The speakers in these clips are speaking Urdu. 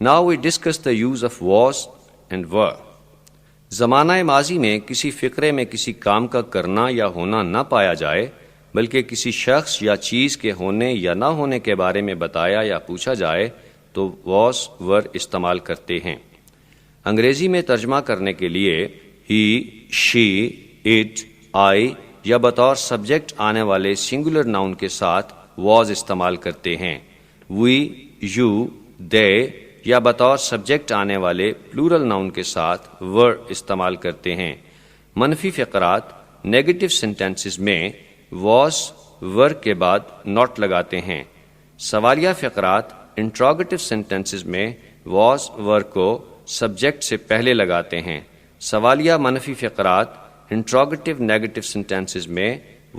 Now we discuss the use of was and were. زمانہ ماضی میں کسی فقرے میں کسی کام کا کرنا یا ہونا نہ پایا جائے بلکہ کسی شخص یا چیز کے ہونے یا نہ ہونے کے بارے میں بتایا یا پوچھا جائے تو was were استعمال کرتے ہیں. انگریزی میں ترجمہ کرنے کے لیے he, she, it, I یا بطور سبجیکٹ آنے والے سنگولر ناؤن کے ساتھ was استعمال کرتے ہیں. we, you, they یا بطور سبجیکٹ آنے والے پلورل ناؤن کے ساتھ were استعمال کرتے ہیں. منفی فقرات نیگیٹو سینٹینسز میں was were کے بعد not لگاتے ہیں. سوالیہ فقرات انٹروگیٹو سینٹینسز میں was were کو سبجیکٹ سے پہلے لگاتے ہیں. سوالیہ منفی فقرات انٹروگیٹو نیگیٹو سینٹینسز میں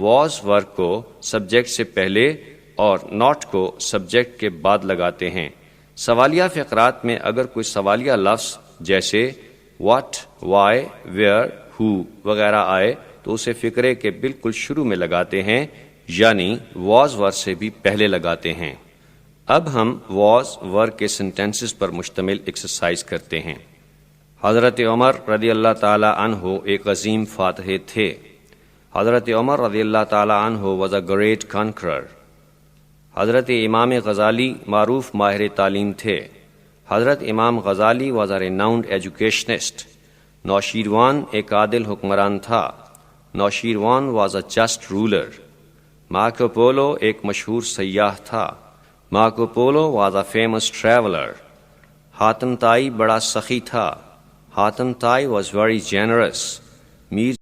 was were کو سبجیکٹ سے پہلے اور not کو سبجیکٹ کے بعد لگاتے ہیں. سوالیہ فقرات میں اگر کوئی سوالیہ لفظ جیسے what, why, where, who وغیرہ آئے تو اسے فقرے کے بالکل شروع میں لگاتے ہیں یعنی was were سے بھی پہلے لگاتے ہیں. اب ہم was were کے سینٹینسز پر مشتمل ایکسرسائز کرتے ہیں. حضرت عمر رضی اللہ تعالی عنہ ایک عظیم فاتح تھے. حضرت عمر رضی اللہ تعالی عنہ was a great conqueror. حضرت امام غزالی معروف ماہر تعلیم تھے. حضرت امام غزالی was a renowned educationist. نوشیروان ایک عادل حکمران تھا. Nausherwan was a just ruler. Marco Polo ایک مشہور سیاح تھا. Marco Polo was a famous traveler. Hatim Tai بڑا سخی تھا. حاتم طائی was very generous. میر